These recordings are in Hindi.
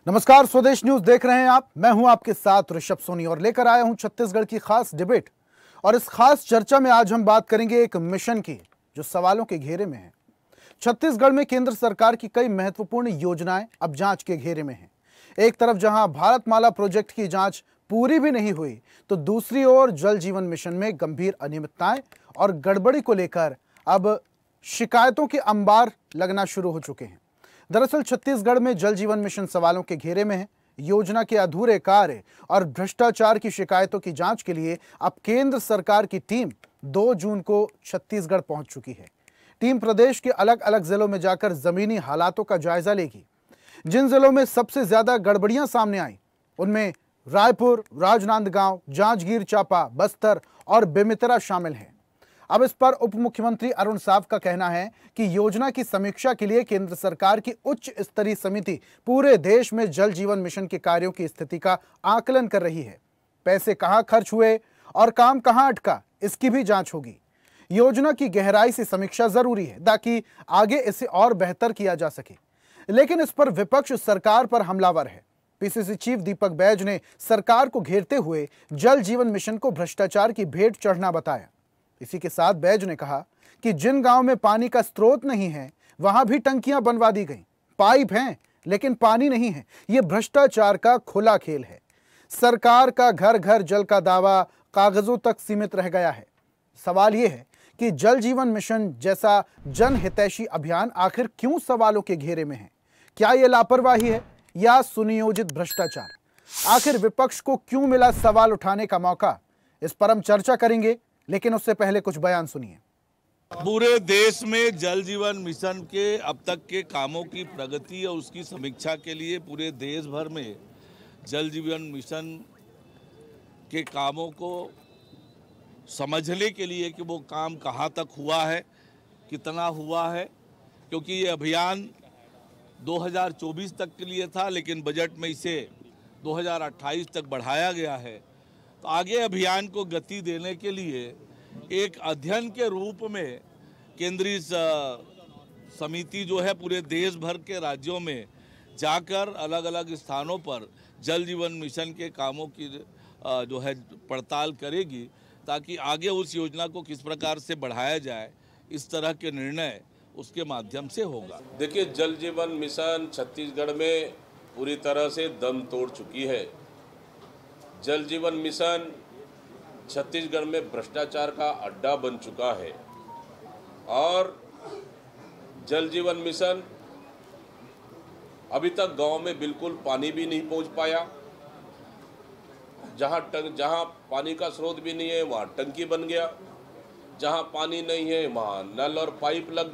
नमस्कार, स्वदेश न्यूज देख रहे हैं आप। मैं हूं आपके साथ ऋषभ सोनी और लेकर आया हूं छत्तीसगढ़ की खास डिबेट। और इस खास चर्चा में आज हम बात करेंगे एक मिशन की जो सवालों के घेरे में है। छत्तीसगढ़ में केंद्र सरकार की कई महत्वपूर्ण योजनाएं अब जांच के घेरे में हैं। एक तरफ जहां भारतमाला प्रोजेक्ट की जांच पूरी भी नहीं हुई, तो दूसरी ओर जल जीवन मिशन में गंभीर अनियमितताएं और गड़बड़ी को लेकर अब शिकायतों के अंबार लगना शुरू हो चुके हैं। दरअसल छत्तीसगढ़ में जल जीवन मिशन सवालों के घेरे में है। योजना के अधूरे कार्य और भ्रष्टाचार की शिकायतों की जांच के लिए अब केंद्र सरकार की टीम 2 जून को छत्तीसगढ़ पहुंच चुकी है। टीम प्रदेश के अलग अलग जिलों में जाकर जमीनी हालातों का जायजा लेगी। जिन जिलों में सबसे ज्यादा गड़बड़ियां सामने आई उनमें रायपुर, राजनांदगांव, जांजगीर चांपा, बस्तर और बेमेतरा शामिल हैं। अब इस पर उप मुख्यमंत्री अरुण साव का कहना है कि योजना की समीक्षा के लिए केंद्र सरकार की उच्च स्तरीय समिति पूरे देश में जल जीवन मिशन के कार्यों की स्थिति का आकलन कर रही है। पैसे कहां खर्च हुए और काम कहां अटका, इसकी भी जांच होगी। योजना की गहराई से समीक्षा जरूरी है ताकि आगे इसे और बेहतर किया जा सके। लेकिन इस पर विपक्ष सरकार पर हमलावर है। पीसीसी चीफ दीपक बैज ने सरकार को घेरते हुए जल जीवन मिशन को भ्रष्टाचार की भेंट चढ़ना बताया। इसी के साथ बैज ने कहा कि जिन गांव में पानी का स्रोत नहीं है वहां भी टंकियां बनवा दी गई। पाइप हैं लेकिन पानी नहीं है। यह भ्रष्टाचार का खुला खेल है। सरकार का घर घर जल का दावा कागजों तक सीमित रह गया है। सवाल यह है कि जल जीवन मिशन जैसा जनहितैषी अभियान आखिर क्यों सवालों के घेरे में है? क्या यह लापरवाही है या सुनियोजित भ्रष्टाचार? आखिर विपक्ष को क्यों मिला सवाल उठाने का मौका? इस पर हम चर्चा करेंगे, लेकिन उससे पहले कुछ बयान सुनिए। पूरे देश में जल जीवन मिशन के अब तक के कामों की प्रगति और उसकी समीक्षा के लिए पूरे देश भर में जल जीवन मिशन के कामों को समझने के लिए कि वो काम कहाँ तक हुआ है, कितना हुआ है, क्योंकि ये अभियान 2024 तक के लिए था, लेकिन बजट में इसे 2028 तक बढ़ाया गया है। तो आगे अभियान को गति देने के लिए एक अध्ययन के रूप में केंद्रीय समिति जो है पूरे देश भर के राज्यों में जाकर अलग अलग स्थानों पर जल जीवन मिशन के कामों की जो है पड़ताल करेगी, ताकि आगे उस योजना को किस प्रकार से बढ़ाया जाए, इस तरह के निर्णय उसके माध्यम से होगा। देखिए, जल जीवन मिशन छत्तीसगढ़ में पूरी तरह से दम तोड़ चुकी है। जल जीवन मिशन छत्तीसगढ़ में भ्रष्टाचार का अड्डा बन चुका है और जल जीवन मिशन अभी तक गांव में बिल्कुल पानी भी नहीं पहुंच पाया। जहां पानी का स्रोत भी नहीं है वहां टंकी बन गया, जहां पानी नहीं है वहां नल और पाइप लग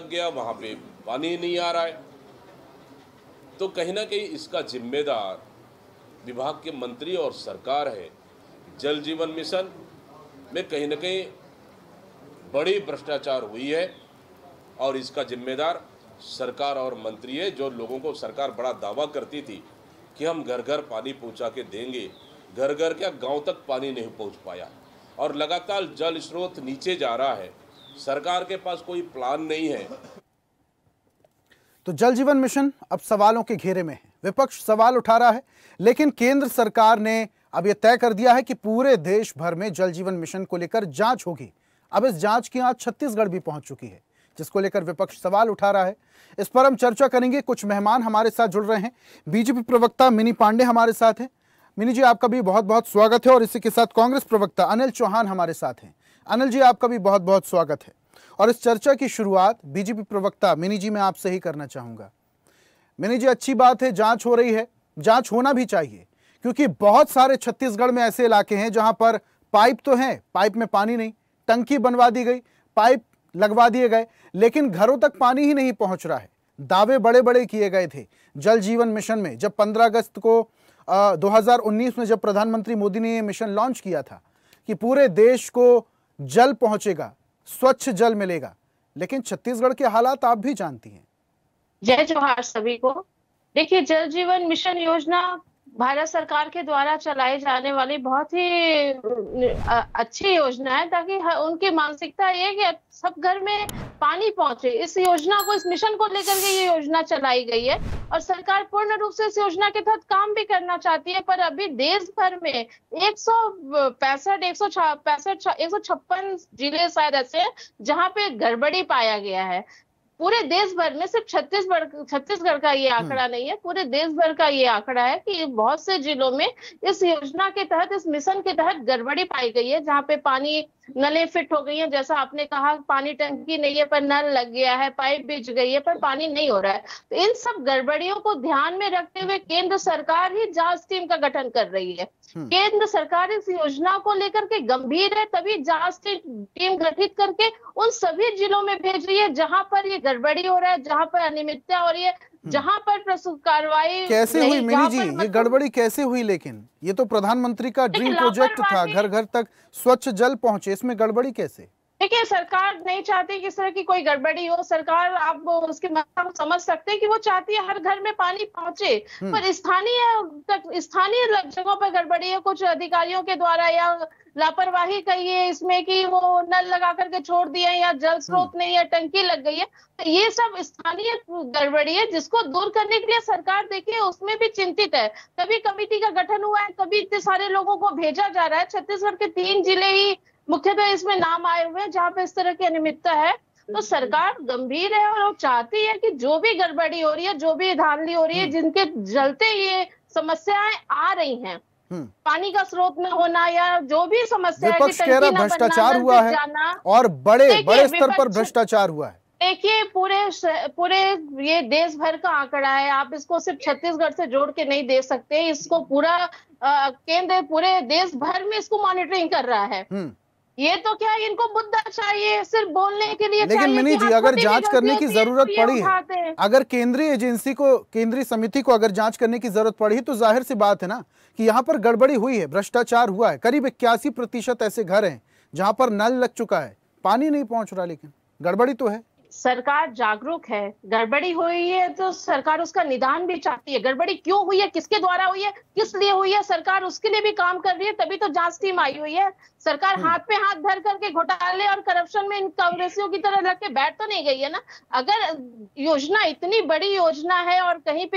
गया, वहां पे पानी नहीं आ रहा है। तो कहीं ना कहीं इसका जिम्मेदार विभाग के मंत्री और सरकार है। जल जीवन मिशन में कहीं न कहीं बड़ी भ्रष्टाचार हुई है और इसका जिम्मेदार सरकार और मंत्री है। जो लोगों को सरकार बड़ा दावा करती थी कि हम घर घर पानी पहुंचा के देंगे, घर घर क्या गांव तक पानी नहीं पहुंच पाया और लगातार जल स्रोत नीचे जा रहा है। सरकार के पास कोई प्लान नहीं है। तो जल जीवन मिशन अब सवालों के घेरे में है। विपक्ष सवाल उठा रहा है, लेकिन केंद्र सरकार ने अब यह तय कर दिया है कि पूरे देश भर में जल जीवन मिशन को लेकर जांच होगी। अब इस जांच की आज छत्तीसगढ़ भी पहुंच चुकी है, जिसको लेकर विपक्ष सवाल उठा रहा है। इस पर हम चर्चा करेंगे। कुछ मेहमान हमारे साथ जुड़ रहे हैं। बीजेपी प्रवक्ता मिनी पांडे हमारे साथ हैं। मिनी जी, आपका भी बहुत बहुत स्वागत है। और इसी के साथ कांग्रेस प्रवक्ता अनिल चौहान हमारे साथ हैं। अनिल जी, आपका भी बहुत बहुत स्वागत है। और इस चर्चा की शुरुआत बीजेपी प्रवक्ता मिनी जी मैं आपसे ही करना चाहूंगा। मिनी जी, अच्छी बात है, जांच हो रही है, जांच होना भी चाहिए, क्योंकि बहुत सारे छत्तीसगढ़ में ऐसे इलाके हैं जहां पर पाइप तो हैं, पाइप में पानी नहीं, टंकी बनवा दी गई, पाइप लगवा दिए गए, लेकिन घरों तक पानी ही नहीं पहुंच रहा है। दावे बड़े बड़े किए गए थे जल जीवन मिशन में। जब 15 अगस्त को 2019 में जब प्रधानमंत्री मोदी ने यह मिशन लॉन्च किया था कि पूरे देश को जल पहुंचेगा, स्वच्छ जल मिलेगा, लेकिन छत्तीसगढ़ के हालात आप भी जानती हैं। जय जोहार सभी को। देखिए, जल जीवन मिशन योजना भारत सरकार के द्वारा चलाई जाने वाली बहुत ही अच्छी योजना है, ताकि उनकी मानसिकता ये कि सब घर में पानी पहुंचे। इस योजना को, इस मिशन को लेकर के ये योजना चलाई गई है और सरकार पूर्ण रूप से इस योजना के तहत काम भी करना चाहती है। पर अभी देश भर में 156 जिले शायद ऐसे हैं जहां पे गड़बड़ी पाया गया है। पूरे देश भर में, सिर्फ छत्तीसगढ़ का ये आंकड़ा नहीं है, पूरे देश भर का ये आंकड़ा है कि बहुत से जिलों में इस योजना के तहत, इस मिशन के तहत गड़बड़ी पाई गई है, जहां पे पानी नलें फिट हो गई हैं, जैसा आपने कहा, पानी टंकी नहीं है पर नल लग गया है, पाइप बिछ गई है पर पानी नहीं हो रहा है। तो इन सब गड़बड़ियों को ध्यान में रखते हुए केंद्र सरकार ही जांच टीम का गठन कर रही है। केंद्र सरकार इस योजना को लेकर के गंभीर है, तभी जांच टीम गठित करके उन सभी जिलों में भेज रही है जहां पर ये गड़बड़ी हो रहा है, जहां पर अनियमितता हो रही है, जहां पर प्रस्तुत कार्रवाई कैसे हुई मिनी जी, ये गड़बड़ी कैसे हुई? लेकिन ये तो प्रधानमंत्री का ड्रीम प्रोजेक्ट था, घर घर तक स्वच्छ जल पहुंचे, इसमें गड़बड़ी कैसे? देखिए, सरकार नहीं चाहती कि इस तरह की कोई गड़बड़ी हो। सरकार, आप उसके मतलब को समझ सकते हैं कि वो चाहती है हर घर में पानी पहुंचे, पर स्थानीय जगहों पर गड़बड़ी है, कुछ अधिकारियों के द्वारा या लापरवाही कहिए इसमें कि वो नल लगा करके छोड़ दिए या जल स्रोत नहीं है, टंकी लग गई है, तो ये सब स्थानीय गड़बड़ी है जिसको दूर करने के लिए सरकार, देखिए, उसमें भी चिंतित है। तभी कमेटी का गठन हुआ है, तभी इतने सारे लोगों को भेजा जा रहा है। छत्तीसगढ़ के 3 जिले ही मुख्यतः इसमें नाम आए हुए हैं जहां पे इस तरह की अनियमितता है। तो सरकार गंभीर है और वो चाहती है कि जो भी गड़बड़ी हो रही है, जो भी धांधली हो रही है, जिनके चलते ये समस्याएं आ रही हैं, पानी का स्रोत न होना या जो भी समस्या है, विपक्ष कह रहा भ्रष्टाचार हुआ है और बड़े स्तर पर भ्रष्टाचार हुआ है। देखिए, पूरे ये देश भर का आंकड़ा है, आप इसको सिर्फ छत्तीसगढ़ से जोड़ के नहीं दे सकते। इसको पूरा केंद्र पूरे देश भर में इसको मॉनिटरिंग कर रहा है। ये तो क्या, इनको मुद्दा चाहिए सिर्फ बोलने के लिए। लेकिन मिनी जी, अगर जांच करने की जरूरत पड़ी है, अगर केंद्रीय एजेंसी को, केंद्रीय समिति को अगर जांच करने की जरूरत पड़ी है, तो जाहिर सी बात है ना कि यहाँ पर गड़बड़ी हुई है, भ्रष्टाचार हुआ है। करीब 81% ऐसे घर हैं जहां पर नल लग चुका है, पानी नहीं पहुंच रहा, लेकिन गड़बड़ी तो है। सरकार जागरूक है, गड़बड़ी हुई है तो सरकार उसका निदान भी चाहती है। गड़बड़ी क्यों हुई है, किसके द्वारा हुई है, किस लिए हुई है, सरकार उसके लिए भी काम कर रही है, तभी तो जांच टीम आई हुई है। सरकार हाथ पे हाथ धर करके घोटाले और करप्शन में इन कांग्रेसियों की तरह लग के बैठ तो नहीं गई है ना। अगर योजना इतनी बड़ी योजना है और कहीं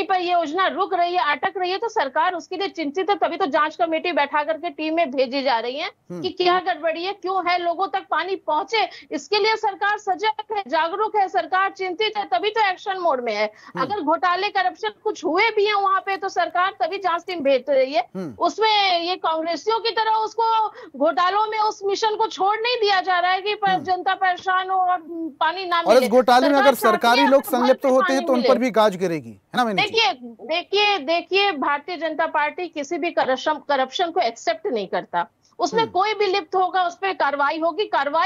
पर ये योजना रुक रही है, अटक रही है, तो सरकार उसके लिए चिंतित है, तभी तो जांच कमेटी बैठा करके टीमें भेजी जा रही है कि क्या गड़बड़ी है, क्यों है, लोगों तक पानी पहुंचे। इसके लिए सरकार सजग है, जागरूक है, सरकार चिंतित है, तभी तो एक्शन मोड में है। अगर घोटाले करप्शन कुछ हुए भी हैं वहां पे, तो सरकार तभी जांच टीम भेज रही है। उसमें ये कांग्रेसियों की तरह उसको घोटालों में उस मिशन को छोड़ नहीं दिया जा रहा है कि जनता परेशान हो और पानी ना मिले। और इस घोटाले में अगर सरकारी लोग संलिप्त होते हैं तो उन पर भी गाज गिरेगी, है ना? देखिए, भारतीय जनता पार्टी किसी भी करप्शन को एक्सेप्ट नहीं करता। उसमें कोई भी लिप्त होगा उस पर कार्रवाई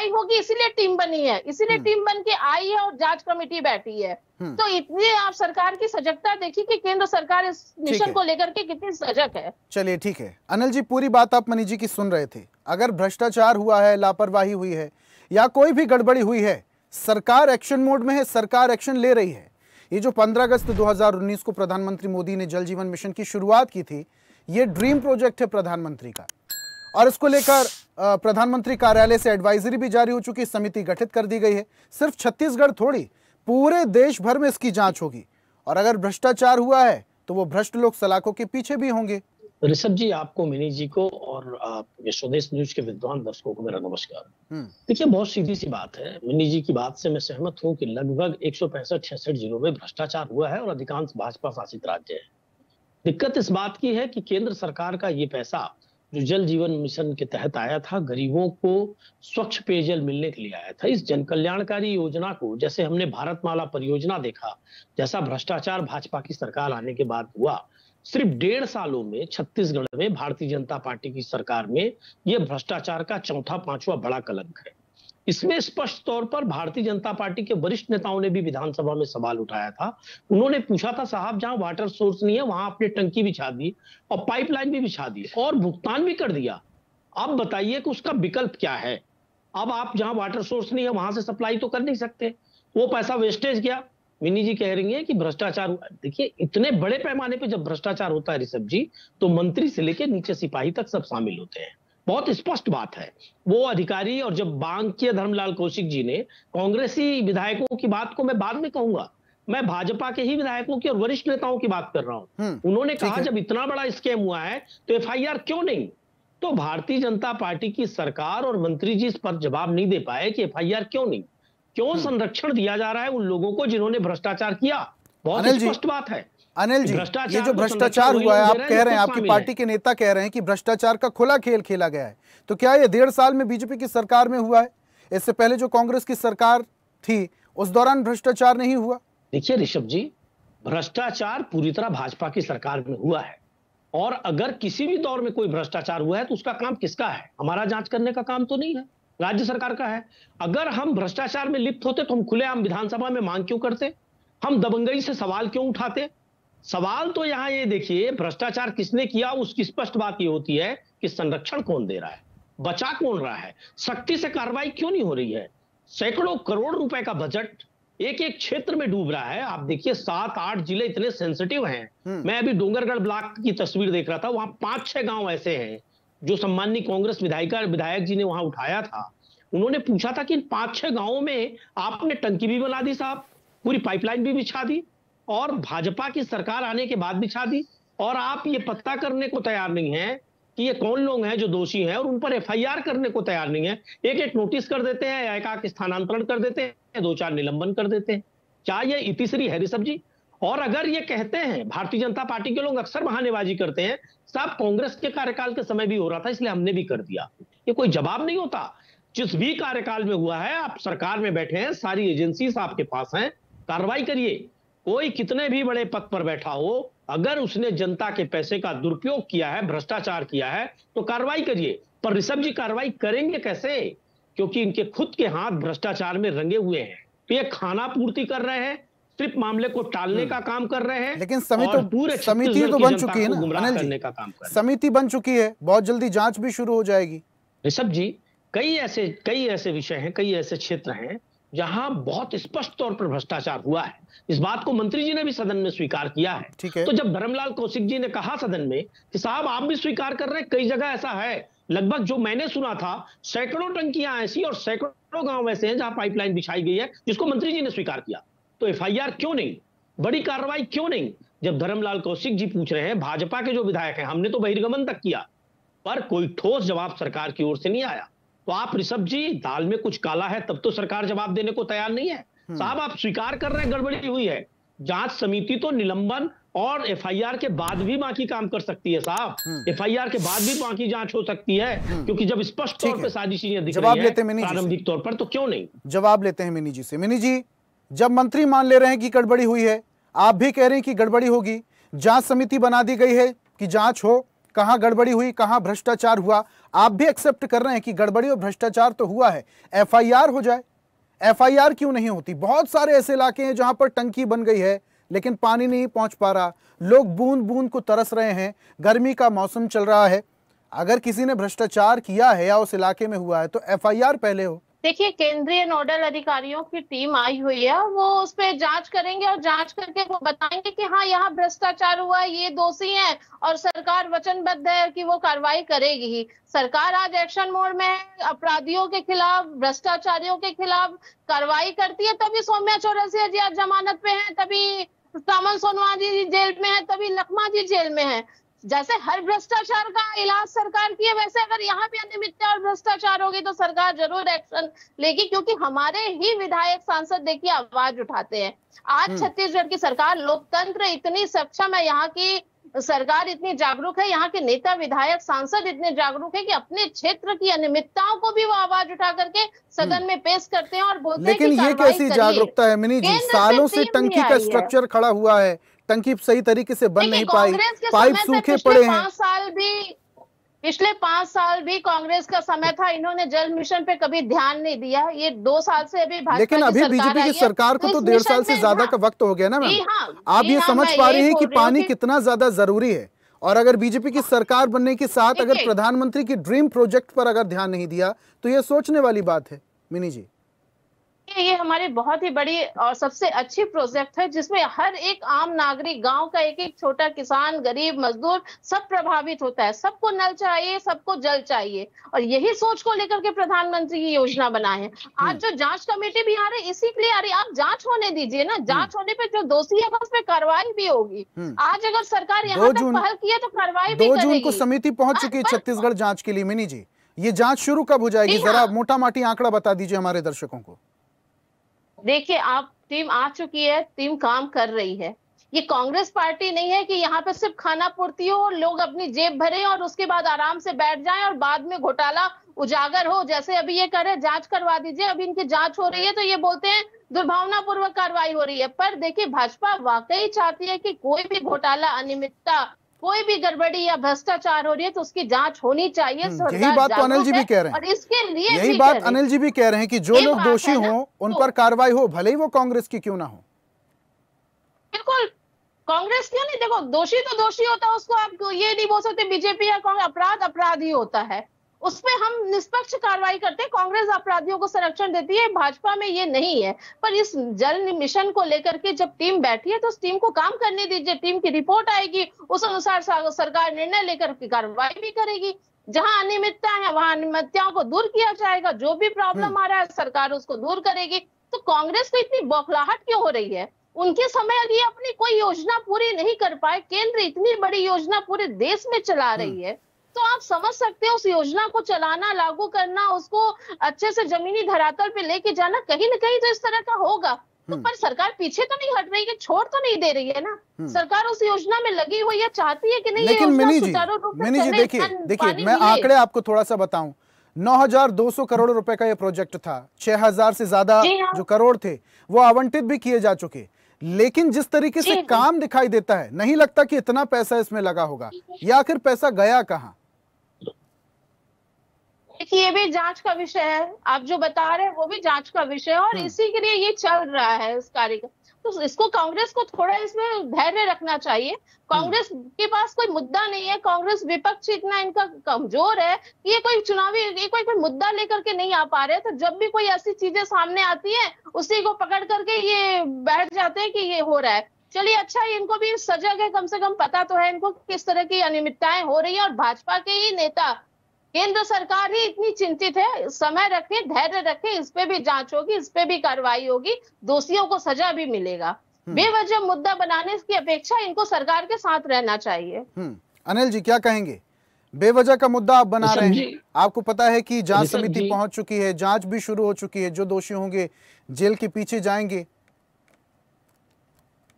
होगी, इसीलिए टीम बनी है, इसीलिए टीम बन के आई है और जांच कमेटी बैठी है। तो इतनी आप सरकार की सजगता देखिए कि केंद्र सरकार इस मिशन को लेकर के कितनी सजग है। चलिए, ठीक है अनिल जी, पूरी बात आप मनी जी की सुन रहे थे। अगर भ्रष्टाचार हुआ है, लापरवाही हुई है या कोई भी गड़बड़ी हुई है, सरकार एक्शन मोड में है, सरकार एक्शन ले रही है। ये जो 15 अगस्त 2019 को प्रधानमंत्री मोदी ने जल जीवन मिशन की शुरुआत की थी, ये ड्रीम प्रोजेक्ट है प्रधानमंत्री का, और इसको लेकर प्रधानमंत्री कार्यालय से एडवाइजरी भी जारी हो चुकी, समिति गठित कर दी गई है। सिर्फ छत्तीसगढ़ थोड़ी, पूरे देश भर में इसकी जांच होगी, और अगर भ्रष्टाचार हुआ है तो वो भ्रष्ट लोग सलाखों के पीछे भी होंगे। ऋषभ जी, आपको, मिनी जी को और स्वदेश न्यूज के विद्वान दर्शकों को मेरा नमस्कार। देखिए, बहुत सीधी सी बात है, मिनी जी की बात से मैं सहमत हूं कि लगभग 165-66 जिलों में भ्रष्टाचार हुआ है और अधिकांश भाजपा शासित राज्य है। दिक्कत इस बात की है कि केंद्र सरकार का ये पैसा जो जल जीवन मिशन के तहत आया था, गरीबों को स्वच्छ पेयजल मिलने के लिए आया था। इस जन कल्याणकारी योजना को, जैसे हमने भारतमाला परियोजना देखा, जैसा भ्रष्टाचार भाजपा की सरकार आने के बाद हुआ, सिर्फ 1.5 सालों में छत्तीसगढ़ में भारतीय जनता पार्टी की सरकार में यह भ्रष्टाचार का 4-5वां बड़ा कलंक है। इसमें स्पष्ट तौर पर भारतीय जनता पार्टी के वरिष्ठ नेताओं ने भी विधानसभा में सवाल उठाया था। उन्होंने पूछा था, साहब, जहां वाटर सोर्स नहीं है वहां आपने टंकी बिछा दी और पाइपलाइन भी बिछा दी और भुगतान भी कर दिया, अब बताइए कि उसका विकल्प क्या है? अब आप जहां वाटर सोर्स नहीं है वहां से सप्लाई तो कर नहीं सकते, वो पैसा वेस्टेज गया। मिनी जी कह रही हैं कि भ्रष्टाचार हुआ। देखिए, इतने बड़े पैमाने पे जब भ्रष्टाचार होता है ऋषभ जी, तो मंत्री से लेकर नीचे सिपाही तक सब शामिल होते हैं। बहुत स्पष्ट बात है। वो अधिकारी, और जब बांकीय धर्मलाल कौशिक जी ने कांग्रेसी विधायकों की बात को मैं बाद में कहूंगा, मैं भाजपा के ही विधायकों की और वरिष्ठ नेताओं की बात कर रहा हूं। उन्होंने कहा जब इतना बड़ा स्कैम हुआ है तो एफआईआर क्यों नहीं? तो भारतीय जनता पार्टी की सरकार और मंत्री जी इस पर जवाब नहीं दे पाए कि एफआईआर क्यों नहीं, क्यों संरक्षण दिया जा रहा है उन लोगों को जिन्होंने भ्रष्टाचार किया। बहुत स्पष्ट बात है अनिल जी, ये जो भ्रष्टाचार हुआ है, आप कह रहे हैं, आपकी पार्टी के नेता कह रहे हैं कि भ्रष्टाचार का खुला खेल खेला गया है, तो क्या ये 1.5 साल में बीजेपी की सरकार में हुआ है? इससे पहले जो कांग्रेस की सरकार थी उस दौरान भ्रष्टाचार नहीं हुआ? देखिए ऋषभ जी, भ्रष्टाचार पूरी तरह भाजपा की सरकार में हुआ है, और अगर किसी भी दौर में कोई भ्रष्टाचार हुआ है तो उसका काम किसका है? हमारा जांच करने का काम तो नहीं है, राज्य सरकार का है। अगर हम भ्रष्टाचार में लिप्त होते तो हम खुलेआम विधानसभा में मांग क्यों करते? हम दबंगई से सवाल क्यों उठाते? सवाल तो यहां ये देखिए, भ्रष्टाचार किसने किया उसकी स्पष्ट बात ये होती है कि संरक्षण कौन दे रहा है, बचा कौन रहा है, सख्ती से कार्रवाई क्यों नहीं हो रही है? सैकड़ों करोड़ रुपए का बजट एक एक क्षेत्र में डूब रहा है। आप देखिए 7-8 जिले इतने सेंसिटिव हैं। मैं अभी डोंगरगढ़ ब्लॉक की तस्वीर देख रहा था, वहां 5-6 गांव ऐसे हैं जो सम्माननीय कांग्रेस विधायक जी ने वहां उठाया था। उन्होंने पूछा था कि इन 5-6 गांवों में आपने टंकी भी बना दी साहब, पूरी पाइपलाइन भी बिछा दी, और भाजपा की सरकार आने के बाद बिछा दी, और आप ये पता करने को तैयार नहीं है कि ये कौन लोग हैं जो दोषी हैं, और उन पर एफआईआर करने को तैयार नहीं है। एक एक नोटिस कर देते हैं, एक स्थानांतरण कर देते हैं, 2-4 निलंबन कर देते हैं। क्या ये इतिश्री है ऋषभ जी? और अगर ये कहते हैं, भारतीय जनता पार्टी के लोग अक्सर बहानेबाजी करते हैं, साहब कांग्रेस के कार्यकाल के समय भी हो रहा था इसलिए हमने भी कर दिया, ये कोई जवाब नहीं होता। जिस भी कार्यकाल में हुआ है, आप सरकार में बैठे हैं, सारी एजेंसीज आपके पास हैं, कार्रवाई करिए। कोई कितने भी बड़े पद पर बैठा हो, अगर उसने जनता के पैसे का दुरुपयोग किया है, भ्रष्टाचार किया है, तो कार्रवाई करिए। पर ऋषभ जी कार्रवाई करेंगे कैसे? क्योंकि इनके खुद के हाथ भ्रष्टाचार में रंगे हुए हैं। तो ये खाना पूर्ति कर रहे हैं, सिर्फ मामले को टालने का काम कर रहे हैं। लेकिन समिति तो बन चुकी है ना अनिल जी, समिति बन चुकी है, बहुत जल्दी जांच भी शुरू हो जाएगी। ऋषभ जी, कई ऐसे विषय हैं, कई ऐसे क्षेत्र हैं जहां बहुत स्पष्ट तौर पर भ्रष्टाचार हुआ है। इस बात को मंत्री जी ने भी सदन में स्वीकार किया है। ठीक है। तो जब धर्मलाल कौशिक जी ने कहा सदन में कि साहब आप भी स्वीकार कर रहे हैं, कई जगह ऐसा है, लगभग जो मैंने सुना था सैकड़ों टंकियां ऐसी और सैकड़ों गांव ऐसे हैं जहां पाइपलाइन बिछाई गई है, जिसको मंत्री जी ने स्वीकार किया, तो एफआईआर क्यों नहीं, बड़ी कार्रवाई क्यों नहीं? जब धर्मलाल कौशिक जी पूछ रहे हैं, भाजपा के जो विधायक हैं, हमने तो बहिर्गमन तक किया, पर कोई ठोस जवाब सरकार की ओर से नहीं आया। तो आप ऋषभ जी, दाल में कुछ काला है तब तो सरकार जवाब देने को तैयार नहीं है। साहब आप स्वीकार कर रहे हैं गड़बड़ी हुई है, जांच समिति तो निलंबन और एफआईआर के बाद भी बाकी काम कर सकती है साहब, एफआईआर के बाद भी बाकी जांच हो सकती है, क्योंकि जब स्पष्ट तौर पर साजिशें दिख रही है प्रारंभिक तौर पर, तो क्यों नहीं? जवाब लेते हैं मिनी जी से। मिनी जी, जब मंत्री मान ले रहे हैं कि गड़बड़ी हुई है, आप भी कह रहे हैं कि गड़बड़ी होगी, जांच समिति बना दी गई है कि जांच हो, कहां गड़बड़ी हुई, कहां भ्रष्टाचार हुआ, आप भी एक्सेप्ट कर रहे हैं कि गड़बड़ी और भ्रष्टाचार तो हुआ है, एफआईआर हो जाए। एफआईआर क्यों नहीं होती? बहुत सारे ऐसे इलाके हैं जहां पर टंकी बन गई है लेकिन पानी नहीं पहुंच पा रहा, लोग बूंद बूंद को तरस रहे हैं, गर्मी का मौसम चल रहा है। अगर किसी ने भ्रष्टाचार किया है या उस इलाके में हुआ है तो एफआईआर पहले हो। देखिए, केंद्रीय नोडल अधिकारियों की टीम आई हुई है, वो उस पर जांच करेंगे और जांच करके वो बताएंगे कि हाँ यहाँ भ्रष्टाचार हुआ है, ये दोषी हैं, और सरकार वचनबद्ध है कि वो कार्रवाई करेगी ही। सरकार आज एक्शन मोड में है, अपराधियों के खिलाफ, भ्रष्टाचारियों के खिलाफ कार्रवाई करती है, तभी सौम्या चौरसिया जी आज जमानत पे हैं, तभी सामन सोनवाल जी जेल में है, तभी लखमा जी जेल में है। जैसे हर भ्रष्टाचार का इलाज सरकार की है, वैसे अगर यहाँ भी अनियमितता और भ्रष्टाचार होगी तो सरकार जरूर एक्शन लेगी, क्योंकि हमारे ही विधायक सांसद देखिए आवाज उठाते हैं। आज छत्तीसगढ़ की सरकार, लोकतंत्र इतनी सक्षम है, यहाँ की सरकार इतनी जागरूक है, यहाँ के नेता विधायक सांसद इतने जागरूक है कि अपने क्षेत्र की अनियमितताओं को भी वो आवाज उठा करके सदन में पेश करते हैं और बोलते हैं। लेकिन ये कैसी जागरूकता है मिनी जी? सालों से टंकी का स्ट्रक्चर खड़ा हुआ है, टंकी सही तरीके से बन नहीं पाई, पाइप सूखे पड़े हैं। पिछले 5 साल भी कांग्रेस का समय था, इन्होंने जल मिशन पे कभी ध्यान नहीं दिया। ये 2 साल से अभी भाजपा लेकिन अभी बीजेपी की सरकार को तो 1.5 साल से ज्यादा का वक्त हो गया ना मैम। आप ये समझ पा रही हैं कि पानी कितना ज्यादा जरूरी है, और अगर बीजेपी की सरकार बनने के साथ अगर प्रधानमंत्री की ड्रीम प्रोजेक्ट पर अगर ध्यान नहीं दिया तो ये सोचने वाली बात है मिनी जी। ये हमारी बहुत ही बड़ी और सबसे अच्छी प्रोजेक्ट है, जिसमें हर एक आम नागरिक, गांव का एक एक छोटा किसान, गरीब, मजदूर सब प्रभावित होता है। सबको नल चाहिए, सबको जल चाहिए, और यही सोच को लेकर के प्रधानमंत्री की योजना बनाए हैं। आज जो जांच कमेटी भी आ रही है, इसी के लिए आ रही है। आप जांच होने दीजिए ना, जांच होने पे जो दोषी है उस पर कार्रवाई भी होगी। आज अगर सरकार यहाँ तक पहल की है तो कार्रवाई भी 2 करेगी। जून को समिति पहुंच चुकी है छत्तीसगढ़ जांच के लिए। मिनी जी, ये जांच शुरू कब हो जाएगी? जरा मोटा माटी आंकड़ा बता दीजिए हमारे दर्शकों को। देखिए, आप टीम आ चुकी है, टीम काम कर रही है। ये कांग्रेस पार्टी नहीं है कि यहाँ पे सिर्फ खाना पूर्ति हो, लोग अपनी जेब भरे और उसके बाद आराम से बैठ जाएं और बाद में घोटाला उजागर हो। जैसे अभी ये कह रहे हैं जांच करवा दीजिए, अभी इनकी जांच हो रही है तो ये बोलते हैं दुर्भावनापूर्वक कार्रवाई हो रही है। पर देखिए, भाजपा वाकई चाहती है कि कोई भी घोटाला, अनियमितता, कोई भी गड़बड़ी या भ्रष्टाचार हो रही है तो उसकी जांच होनी चाहिए। यही बात तो अनिल जी भी कह रहे हैं, और इसके लिए यही बात अनिल जी भी कह रहे हैं कि जो लोग दोषी हों उन पर कार्रवाई हो, भले ही वो कांग्रेस की क्यों ना हो। बिल्कुल, कांग्रेस क्यों नहीं? देखो, दोषी तो दोषी होता है, उसको आप ये नहीं बोल सकते बीजेपी या कांग्रेस। अपराध अपराध ही होता है, उसपे हम निष्पक्ष कार्रवाई करते हैं। कांग्रेस अपराधियों को संरक्षण देती है, भाजपा में ये नहीं है। पर इस जल मिशन को लेकर के जब टीम बैठी है तो उस टीम को काम करने दीजिए। टीम की रिपोर्ट आएगी, उस अनुसार सरकार निर्णय लेकर के कार्रवाई भी करेगी। जहां अनियमितता है वहां अनियमितताओं को दूर किया जाएगा। जो भी प्रॉब्लम आ रहा है सरकार उसको दूर करेगी। तो कांग्रेस को इतनी बौखलाहट क्यों हो रही है? उनके समय ये अपनी कोई योजना पूरी नहीं कर पाए। केंद्र इतनी बड़ी योजना पूरे देश में चला रही है, तो आप समझ सकते हैं उस योजना को चलाना, लागू करना, उसको अच्छे से जमीनी धरातल पे लेके जाना, कहीं ना कहीं तो इस तरह का होगा। तो पर सरकार पीछे तो नहीं हट रही है, छोड़ तो नहीं दे रही है ना। सरकार उस योजना में लगी हुई है, चाहती है कि नहीं। लेकिन मिनी जी देखिए मैं आंकड़े आपको थोड़ा सा बताऊं। 9,200 करोड़ रुपए का ये प्रोजेक्ट था, 6,000 से ज्यादा जो करोड़ थे वो आवंटित भी किए जा चुके। लेकिन जिस तरीके से काम दिखाई देता है, नहीं लगता कि इतना पैसा इसमें लगा होगा, या आखिर पैसा गया कहां? ये भी जांच का विषय है। आप जो बता रहे हैं वो भी जांच का विषय है, और इसी के लिए ये चल रहा है इस कार्य का। तो इसको कांग्रेस को थोड़ा इसमें धैर्य रखना चाहिए। कांग्रेस के पास कोई मुद्दा नहीं है। कांग्रेस विपक्ष इतना इनका कमजोर है कि ये कोई चुनावी कोई मुद्दा लेकर के नहीं आ पा रहे। तो जब भी कोई ऐसी चीजें सामने आती है उसी को पकड़ करके ये बैठ जाते हैं कि ये हो रहा है। चलिए, अच्छा है, इनको भी सजग है, कम से कम पता तो है इनको किस तरह की अनियमितताएं हो रही है। और भाजपा के ही नेता, केंद्र सरकार ही इतनी चिंतित है। समय रखें, धैर्य रखें, इस पे भी जांच होगी, इस पे भी कार्रवाई होगी, दोषियों को सजा भी मिलेगा। बेवजह मुद्दा बनाने की अपेक्षा इनको सरकार के साथ रहना चाहिए। अनिल जी क्या कहेंगे? बेवजह का मुद्दा आप बना रहे हैं, आपको पता है कि जांच समिति पहुंच चुकी है, जांच भी शुरू हो चुकी है, जो दोषी होंगे जेल के पीछे जाएंगे।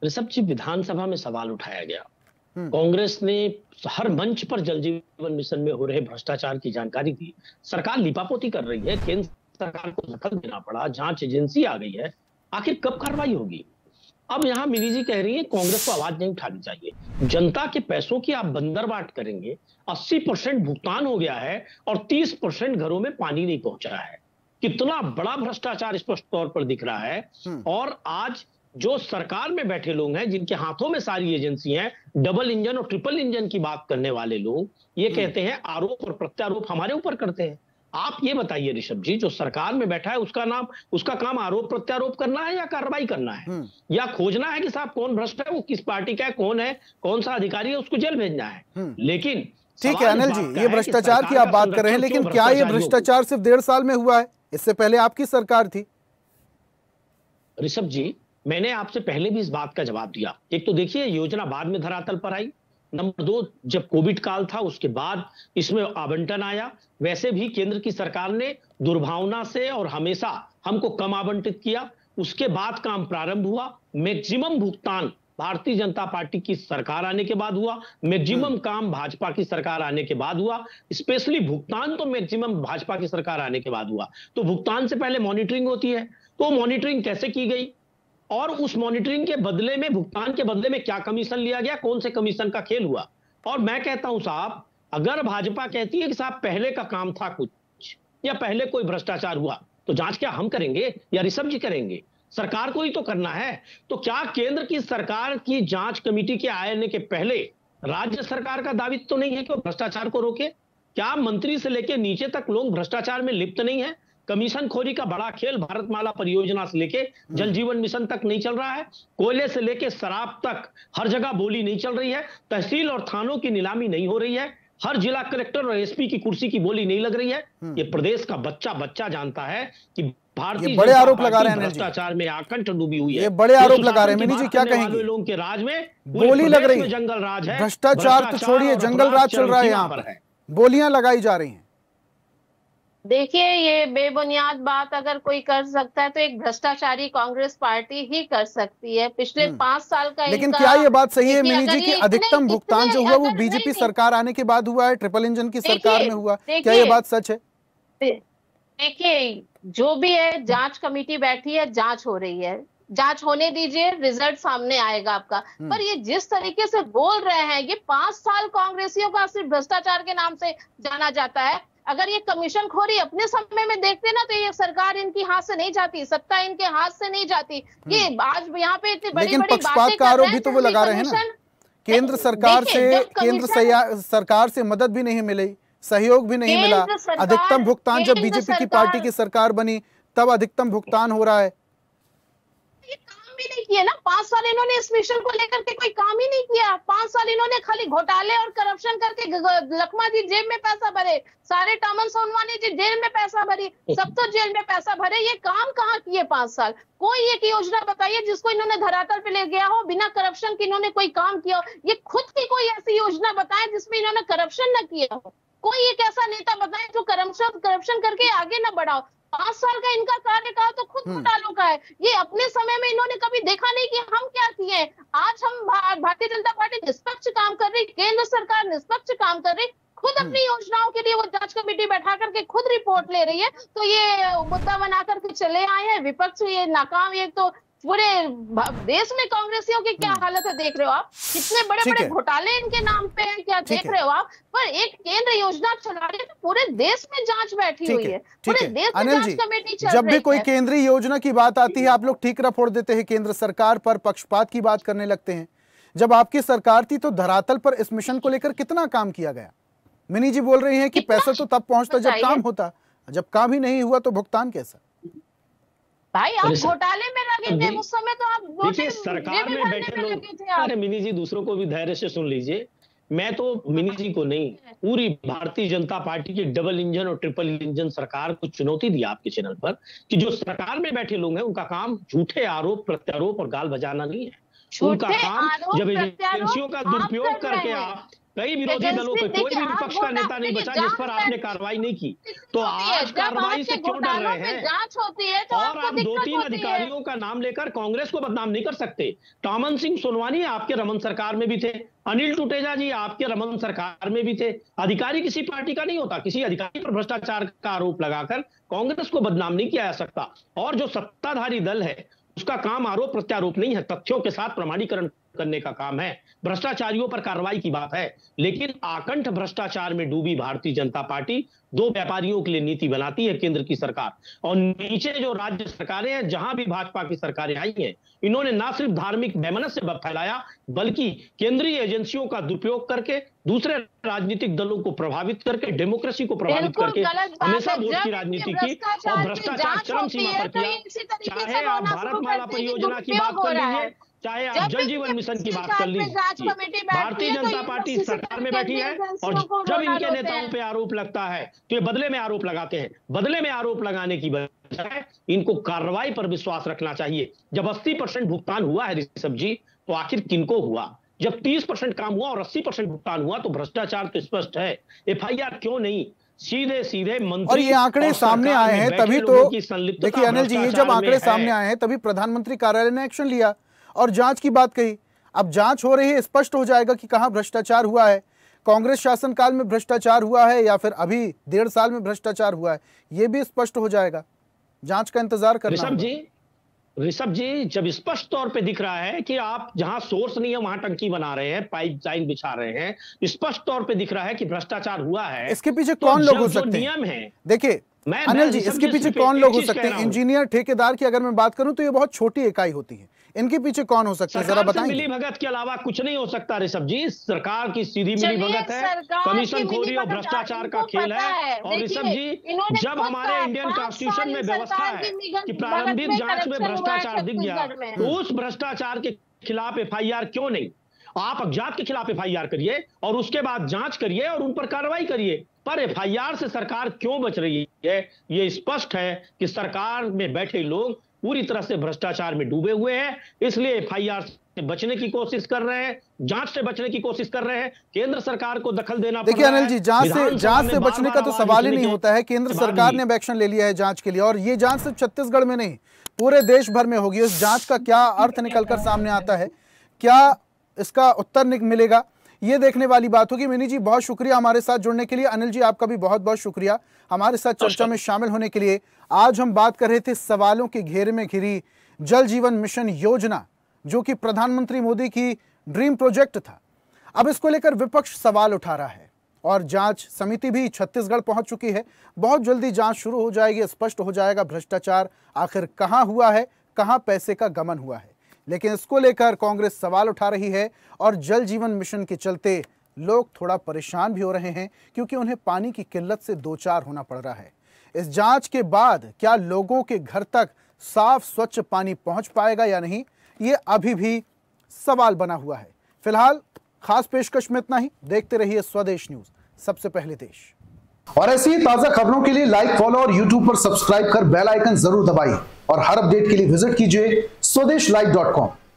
ऋषभ जी, विधानसभा में सवाल उठाया गया, कांग्रेस ने हर मंच पर जल जीवन मिशन में हो रहे भ्रष्टाचार की जानकारी दी। सरकार लिपापोती कर रही है, केंद्र सरकार को दखल देना पड़ा, जांच एजेंसी आ गई है, आखिर कब कार्रवाई होगी? अब यहाँ मिनी जी कह रही है कांग्रेस को आवाज नहीं उठानी चाहिए। जनता के पैसों की आप बंदरबाट करेंगे, 80% भुगतान हो गया है और 30% घरों में पानी नहीं पहुंचा है। कितना बड़ा भ्रष्टाचार स्पष्ट तौर पर दिख रहा है। और आज जो सरकार में बैठे लोग हैं, जिनके हाथों में सारी एजेंसी हैं, डबल इंजन और ट्रिपल इंजन की बात करने वाले लोग, ये कहते हैं आरोप और प्रत्यारोप हमारे ऊपर करते हैं। आप ये बताइए ऋषभ जी, जो सरकार में बैठा है उसका काम आरोप प्रत्यारोप करना है या कार्रवाई करना है, या खोजना है कि साहब कौन भ्रष्ट है, वो किस पार्टी का है, कौन है, कौन सा अधिकारी है, उसको जेल भेजना है। लेकिन ठीक है अनिल जी, ये भ्रष्टाचार की आप बात कर रहे हैं, लेकिन क्या ये भ्रष्टाचार सिर्फ 1.5 साल में हुआ है? इससे पहले आपकी सरकार थी। ऋषभ जी, मैंने आपसे पहले भी इस बात का जवाब दिया। एक तो देखिए, योजना बाद में धरातल पर आई। नंबर 2, जब कोविड काल था उसके बाद इसमें आवंटन आया। वैसे भी केंद्र की सरकार ने दुर्भावना से और हमेशा हमको कम आवंटित किया। उसके बाद काम प्रारंभ हुआ। मैक्सिमम भुगतान भारतीय जनता पार्टी की सरकार आने के बाद हुआ, मैक्सिमम काम भाजपा की सरकार आने के बाद हुआ। स्पेशली भुगतान तो मैक्सिमम भाजपा की सरकार आने के बाद हुआ। तो भुगतान से पहले मॉनिटरिंग होती है, तो मॉनिटरिंग कैसे की गई और उस मॉनिटरिंग के बदले में, भुगतान के बदले में क्या कमीशन लिया गया, कौन से कमीशन का खेल हुआ। और मैं कहता हूं साहब, अगर भाजपा कहती है कि साहब पहले का काम था कुछ या पहले कोई भ्रष्टाचार हुआ, तो जांच क्या हम करेंगे या ऋषभ जी करेंगे? सरकार को ही तो करना है। तो क्या केंद्र की सरकार की जांच कमेटी के आने के पहले राज्य सरकार का दायित्व तो नहीं है कि वो भ्रष्टाचार को रोके? क्या मंत्री से लेकर नीचे तक लोग भ्रष्टाचार में लिप्त नहीं है? कमीशन खोरी का बड़ा खेल भारतमाला परियोजना से लेके जल जीवन मिशन तक नहीं चल रहा है। कोयले से लेके शराब तक हर जगह बोली नहीं चल रही है। तहसील और थानों की नीलामी नहीं हो रही है। हर जिला कलेक्टर और एसपी की कुर्सी की बोली नहीं लग रही है। ये प्रदेश का बच्चा जानता है कि भारतीय बड़े आरोप लगा रहे हैं भ्रष्टाचार में आकंठ डूबी हुई है। ये बड़े आरोप लगा रहे हैं मिनी जी, क्या कहेंगे? लोगों के राज में बोली लग रही है, जंगल राज है। भ्रष्टाचार तो छोड़िए, जंगल राज चल रहा है यहाँ पर, बोलियां लगाई जा रही हैं। देखिए, ये बेबुनियाद बात अगर कोई कर सकता है तो एक भ्रष्टाचारी कांग्रेस पार्टी ही कर सकती है। पिछले 5 साल का लेकिन क्या ये बात सही है मिनी जी कि अधिकतम भुगतान जो हुआ वो बीजेपी सरकार आने के बाद हुआ है, ट्रिपल इंजन की सरकार में हुआ? क्या ये बात सच है? देखिए, जो भी है, जांच कमेटी बैठी है, जांच हो रही है, जांच होने दीजिए, रिजल्ट सामने आएगा आपका। पर ये जिस तरीके से बोल रहे हैं, ये 5 साल कांग्रेसियों का सिर्फ भ्रष्टाचार के नाम से जाना जाता है। अगर ये कमीशन खोरी अपने समय में देखते ना तो ये सरकार इनकी हाथ से नहीं जाती, सत्ता इनके हाथ से नहीं जाती। ये आज यहाँ पे इतनी बड़ी बड़ी पक्षपात का आरोप भी तो वो लगा रहे हैं ना। केंद्र सरकार से मदद भी नहीं मिली, सहयोग भी नहीं मिला। अधिकतम भुगतान जब बीजेपी की पार्टी की सरकार बनी तब अधिकतम भुगतान हो रहा है। ये काम भी नहीं किया ना, 5 साल इन्होंने इस मिशन को लेकर के कोई काम ही नहीं किया। 5 साल इन्होंने खाली घोटाले और करप्शन करके लखमा जी जेब में पैसा भरे, सारे टामन सोनवानी जी जेल में पैसा भरी, सब तो जेल में पैसा भरे। ये काम कहाँ किए 5 साल? कोई एक योजना बताइए जिसको इन्होंने धरातल पे ले गया हो, बिना करप्शन के इन्होंने कोई काम किया हो। ये खुद की कोई ऐसी योजना बताएं जिसमें इन्होंने करप्शन न किया हो। कोई एक ऐसा नेता बताएं जो करप्शन करके आगे न बढ़ाओ। 5 साल का इनका कार्यकाल तो खुद घोटालों का है। ये अपने समय में इन्होंने कभी देखा नहीं कि हम क्या किए। आज हम भारतीय जनता पार्टी निष्पक्ष काम कर रही, केंद्र सरकार निष्पक्ष काम कर रही, खुद अपनी योजनाओं के लिए वो जांच कमेटी बैठा करके खुद रिपोर्ट ले रही है। तो ये मुद्दा बना करके चले आए हैं विपक्ष, ये नाकाम। ये तो पूरे देश में कांग्रेसियों की क्या हालत है देख रहे हो आप, कितने बड़े बड़े घोटाले इनके नाम पे हैं, क्या देख रहे हो आप। पर एक केंद्र योजना चला रही है तो पूरे देश में जांच बैठी हुई है, पूरे देश में जांच कमेटी चल रही है। जब भी कोई केंद्रीय योजना की बात आती है आप लोग ठीकरा फोड़ देते हैं, केंद्र सरकार पर पक्षपात की बात करने लगते हैं। जब आपकी सरकार थी तो धरातल पर इस मिशन को लेकर कितना काम किया गया? मिनी जी बोल रही हैं कि पैसा तो तब पहुंचता जब काम होता, जब काम ही नहीं हुआ तो भुगतान कैसा? भाई आप घोटाले में लगे थे उस समय, तो आप देखिए सरकार में बैठे लोग। अरे मिनी जी, दूसरों को भी धैर्य से सुन लीजिए। मैं तो मिनी जी को नहीं, पूरी भारतीय जनता पार्टी की डबल इंजन और ट्रिपल इंजन सरकार को चुनौती दी आपके चैनल पर कि जो सरकार में बैठे लोग हैं उनका काम झूठे आरोप प्रत्यारोप और गाल बजाना नहीं है। उनका काम जब एजेंसियों का दुरुपयोग करके आप कई विरोधी दलों पे कोई भी विपक्ष का नेता नहीं बचा जिस पर आपने कार्रवाई नहीं की, तो आज कार्रवाई से क्यों डर रहे हैं? जांच होती है तो और आप 2-3 अधिकारियों का नाम लेकर कांग्रेस को बदनाम नहीं कर सकते। टामन सिंह सोनवानी आपके रमन सरकार में भी थे, अनिल टुटेजा जी आपके रमन सरकार में भी थे। अधिकारी किसी पार्टी का नहीं होता, किसी अधिकारी पर भ्रष्टाचार का आरोप लगाकर कांग्रेस को बदनाम नहीं किया जा सकता। और जो सत्ताधारी दल है उसका काम आरोप प्रत्यारोप नहीं है, तथ्यों के साथ प्रमाणीकरण करने का काम है। भ्रष्टाचारियों पर कार्रवाई की बात है, लेकिन आकंठ भ्रष्टाचार में डूबी भारतीय जनता पार्टी 2 व्यापारियों के लिए नीति बनाती है केंद्र की सरकार, और नीचे जो राज्य सरकारें हैं जहां भी भाजपा की सरकारें आई हैं, इन्होंने ना सिर्फ धार्मिक वैमनस्य फैलाया बल्कि केंद्रीय एजेंसियों का दुरुपयोग करके, दूसरे राजनीतिक दलों को प्रभावित करके, डेमोक्रेसी को प्रभावित करके हमेशा वोट की राजनीति की और भ्रष्टाचार चरम सीमा पर किया। चाहे आप भारतमाला परियोजना की बात कर लीजिए, चाहे आप जल जीवन मिशन की बात कर लीजिए, भारतीय जनता पार्टी सरकार में बैठी है और जब इनके नेताओं पे आरोप लगता है तो ये बदले में आरोप लगाते हैं। बदले में आरोप लगाने की बजाय इनको कार्रवाई पर विश्वास रखना चाहिए। जब 80% भुगतान हुआ है ऋषभ जी, तो आखिर किनको हुआ? जब 30% काम हुआ और 80% भुगतान हुआ तो भ्रष्टाचार तो स्पष्ट है। FIR क्यों नहीं? सीधे सीधे मंत्री और ये आंकड़े सामने आए हैं तभी तो, देखिए अनिल जी, ये जब आंकड़े सामने आए हैं तभी प्रधानमंत्री कार्यालय ने एक्शन लिया और जांच की बात कही। अब जांच हो रही है, स्पष्ट हो जाएगा कि कहां भ्रष्टाचार हुआ है, कांग्रेस शासनकाल में भ्रष्टाचार हुआ है या फिर अभी 1.5 साल में भ्रष्टाचार हुआ है, ये भी स्पष्ट हो जाएगा। जांच का इंतजार करना। ऋषभ जी, जब स्पष्ट तौर पे दिख रहा है कि आप जहां सोर्स नहीं है वहां टंकी बना रहे हैं, पाइपलाइन बिछा रहे हैं, स्पष्ट तौर पे दिख रहा है कि भ्रष्टाचार हुआ है, इसके पीछे कौन लोग हो सकते हैं? नियम है, देखिए अनिल जी, इसके पीछे कौन लोग हो सकते हैं? इंजीनियर, ठेकेदार की अगर मैं बात करूं तो ये बहुत छोटी इकाई होती है, इनके पीछे कौन हो सकता है, जरा बताएंगे। मिली भगत के अलावा कुछ नहीं हो सकता ऋषभ जी। सरकार की सीधी मिली भगत है, कमीशन खोरी और भ्रष्टाचार का खेल है। और ऋषभ जी, जब हमारे इंडियन कॉन्स्टिट्यूशन में व्यवस्था है कि प्रारंभिक जांच में भ्रष्टाचार दिख गया, तो उस भ्रष्टाचार के खिलाफ एफआईआर क्यों नहीं? आप अज्ञात के खिलाफ एफआईआर करिए और उसके बाद जांच करिए और उन पर कार्रवाई करिए। पर एफआईआर से सरकार क्यों बच रही है? ये स्पष्ट है कि सरकार में बैठे लोग पूरी तरह से भ्रष्टाचार में डूबे हुए हैं, इसलिए एफआईआर से बचने की कोशिश कर रहे हैं, जांच से बचने की कोशिश कर रहे हैं। केंद्र सरकार को दखल देना। देखिए अनिल जी, जांच से बचने का तो सवाल ही नहीं होता है। केंद्र सरकार ने एक्शन ले लिया है जांच के लिए, और ये जांच सिर्फ छत्तीसगढ़ में नहीं पूरे देश भर में होगी। उस जांच का क्या अर्थ निकलकर सामने आता है, क्या इसका उत्तर मिलेगा, ये देखने वाली बात होगी। मिनी जी, बहुत शुक्रिया हमारे साथ जुड़ने के लिए। अनिल जी, आपका भी बहुत बहुत शुक्रिया हमारे साथ चर्चा में शामिल होने के लिए। आज हम बात कर रहे थे सवालों के घेरे में घिरी जल जीवन मिशन योजना, जो कि प्रधानमंत्री मोदी की ड्रीम प्रोजेक्ट था। अब इसको लेकर विपक्ष सवाल उठा रहा है और जांच समिति भी छत्तीसगढ़ पहुंच चुकी है। बहुत जल्दी जांच शुरू हो जाएगी, स्पष्ट हो जाएगा भ्रष्टाचार आखिर कहां हुआ है, कहां पैसे का गमन हुआ है। लेकिन इसको लेकर कांग्रेस सवाल उठा रही है और जल जीवन मिशन के चलते लोग थोड़ा परेशान भी हो रहे हैं, क्योंकि उन्हें पानी की किल्लत से दो चार होना पड़ रहा है। इस जांच के बाद क्या लोगों के घर तक साफ स्वच्छ पानी पहुंच पाएगा या नहीं, ये अभी भी सवाल बना हुआ है। फिलहाल खास पेशकश में इतना ही। देखते रहिए स्वदेश न्यूज, सबसे पहले देश। और ऐसी ही ताजा खबरों के लिए लाइक, फॉलो और यूट्यूब पर सब्सक्राइब कर बेल आइकन जरूर दबाइए। और हर अपडेट के लिए विजिट कीजिए स्वदेशलाइव.com।